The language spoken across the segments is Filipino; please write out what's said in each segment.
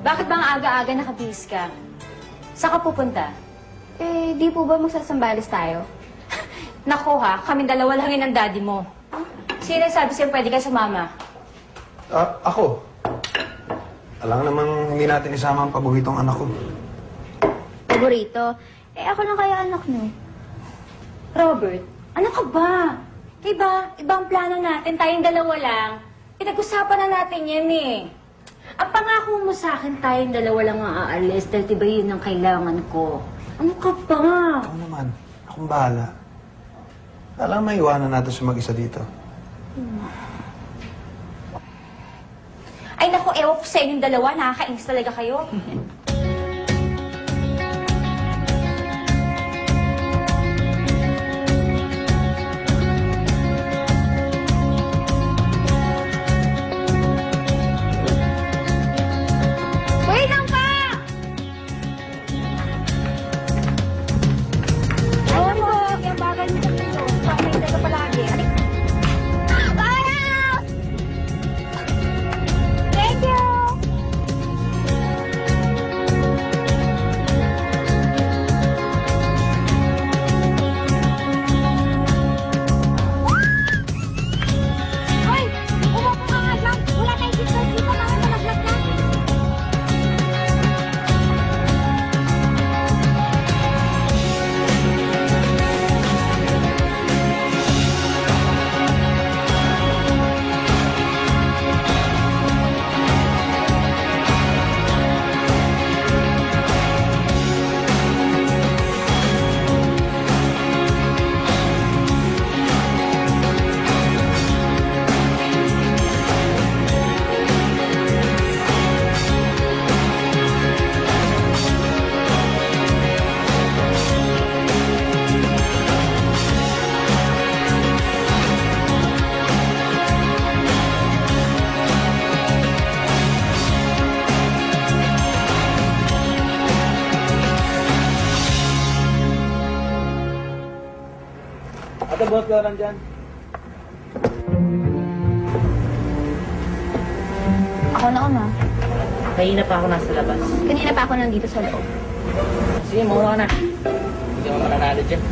Bakit bang aga-aga nakabihis ka? Saan ka pupunta? Eh, di po ba magsasambales tayo? Naku ha, kaming dalawa lang yun ang daddy mo. Sino sabi sa'yo pwede ka sumama? Ako. Alam namang hindi natin isama ang paboritong anak ko. Paborito? Eh, ako lang kaya anak niyo. Robert, ano ka ba? Ibang plano natin, tayong dalawa lang. Pinag-usapan na natin yan eh. Ang pangako mo sa akin, tayong dalawa lang ang aalis dahil diba yun ang kailangan ko. Ano ka ba? Ako naman. Akong bahala. Alam, maiwanan natin siya mag-isa dito. Ay naku, ewan ko sa inyong dalawa, nakakainis talaga kayo. Wait lang pa! Alam mo, yung bagal mo kami ito. Pakita ka palagi. Bye! Thank you! Hoy! Umupo ka nga dyan! Wala tayong dito dito na malaglag na! Ate, boss ka lang dyan. Ako na una. Kanina pa ako nasa labas. Kanina pa ako nandito sa loob. Sige, mauna ka na. Hindi mo mananalo dyan.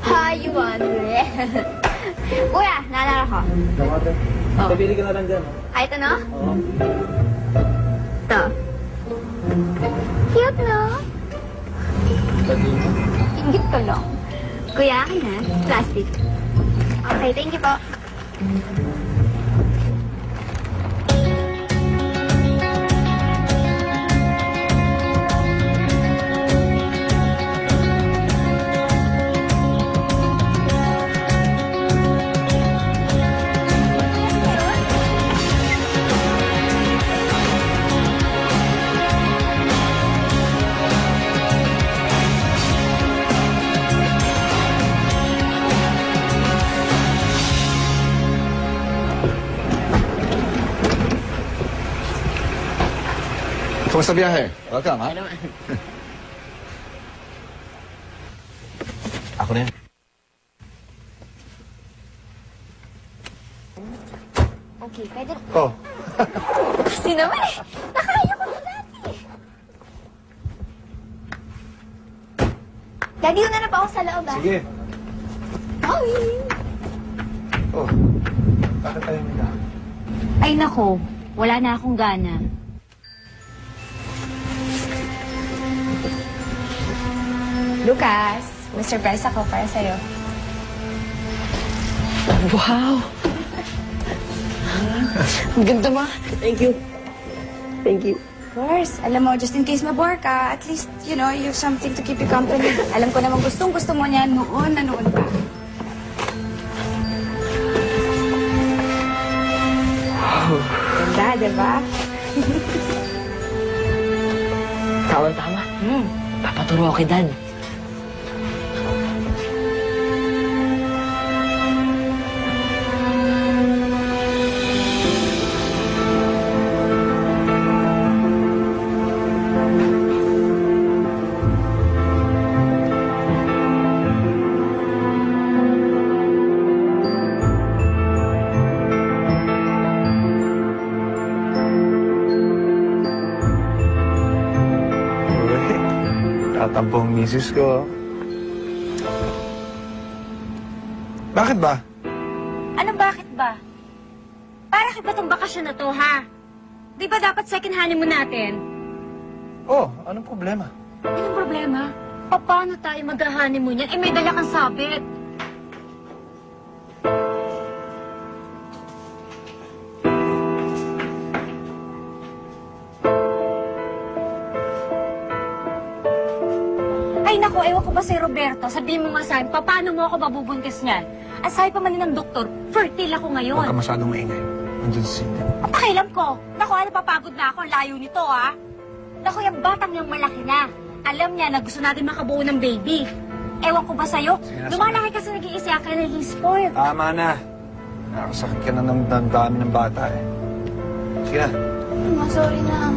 Hi, you Andre. Kuya, naalala ko. Ikaw, ate. Oh. Pabili ka na lang dyan. Ay, ito no? Oo. Ito. Cute, no? Pabili mo. Ingit ko lang. Kuya, akin ha? Plastic. Okay, thank you po. Kumusta biyahe? Welcome, ha? Ako na yan. Okay, pwede. Oh, Kasi naman eh. Nakaya ko na dati. Daddy, una na pa ako sa loob ah. sige. Ay! Oh, bakit tayo nila? Ay nako, wala na akong gana. Lucas, may surprise ako para sa'yo. Wow! Ang ganda mo. Thank you. Thank you. Of course. Alam mo, just in case mabore ka, at least, you know, you have something to keep you company. Alam ko naman gustong-gusto mo niyan noon na noon pa. Ganda, diba? Tama-tama. Papaturo ako kay Dad. Nagtatampo ang misis ko. Bakit ba? Ano bakit ba? Para kay ba tong bakasyon na to, ha? Di ba dapat second honeymoon natin? Oh, anong problema? Anong problema? Paano tayo mag-honeymoon yan? Eh, may dala kang sabit. Ay, naku, ewan ko ba si Roberto? Sabihin mo nga sa akin, paano mo ako mabubuntis niyan? At sabi pa man ng doktor, fertile ako ngayon. Huwag ka masyadong maingay. Nandun si Cindy. Ang pakialam ko. Naku, napapagod na ako. Ang layo nito, ha? Naku, yung batang yung malaki na. Alam niya na gusto natin makabuo ng baby. Ewan ko ba sa'yo? Sige na, Lumalaki kasi nag-iisa ka naging spoiled. Tama na. Nakasakit ka na ng dami ng bata eh. Sige na. Ma, sorry na.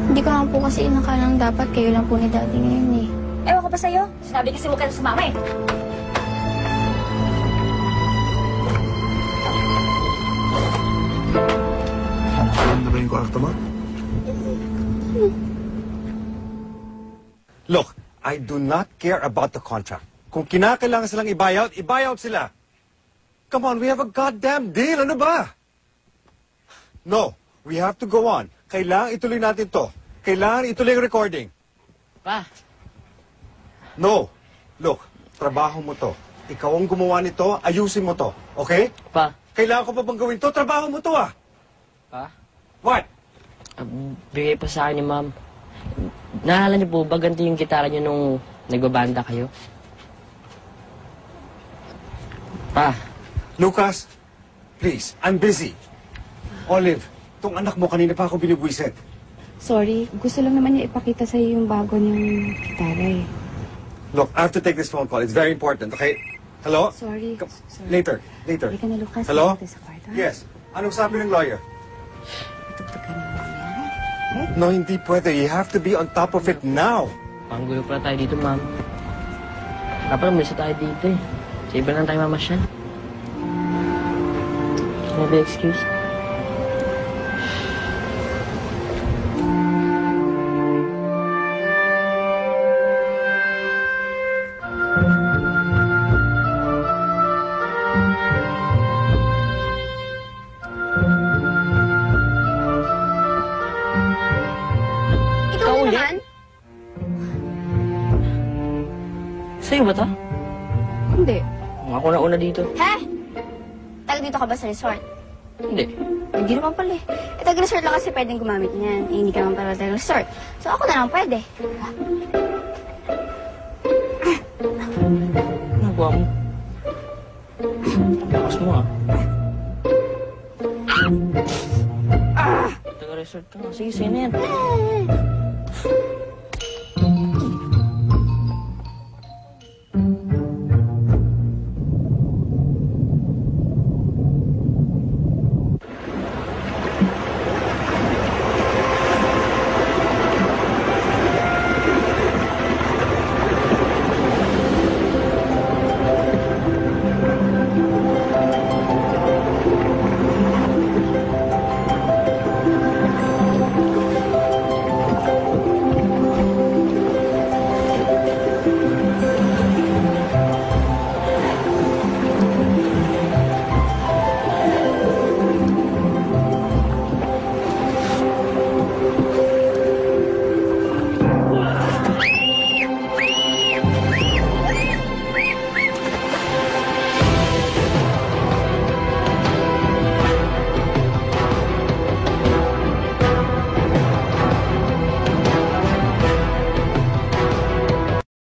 Hindi ko naman po kasi inakalang dapat kayo lang po ni Daddy ngayon eh. Ewan ko ba sa'yo? Sinabi kasi huwag ka na sumama eh. Alam na ba yung kwarto mo? Look, I do not care about the contract. Kung kinakailangan silang i-buyout sila. Come on, we have a goddamn deal. Ano ba? No, we have to go on. Kailangan ituloy natin to. Kailangan ituloy ang recording. Pa, No. Look, trabaho mo to. Ikaw ang gumawa nito, ayusin mo to. Okay? pa, Kailangan ko pa bang gawin to? Trabaho mo to ah. pa. What? Bigay pa sa akin ni Ma'am. Naalala niyo po ba ganito yung gitara niyo nung nagbabanda kayo? Pa, Lucas, please, I'm busy. Olive, tong anak mo kanina pa ako binibwisit. Sorry, gusto lang naman niya ipakita sa'yo yung bago niyang gitara eh. Look, I have to take this phone call. It's very important, okay? Hello? Sorry. Come- Sorry. Later. Hindi ka na, Lucas. Hello? Dito sa kwarto, ha? Yes. Anong sabi ng lawyer? Tutugtugan mo mamaya. No, hindi pwede. You have to be on top of it now. panggulo pala tayo dito, Ma'am. Dapat umalis tayo dito eh. Sa iba lang tayo mamasyal. Can I be excused? Ikaw ulit? naman? Sa'yo ba to? Hindi. Ako na una dito. Ha? Taga dito ka ba sa resort? Hindi. Hindi naman pala eh. Eh, taga-resort lang kasi pwedeng gumamit niyan. Eh, hindi ka naman pala taga-resort. So, ako na lang pwede. Nagawa mo. Lakas mo ah. Taga-resort ka nga. Sige, sa'yo na yan.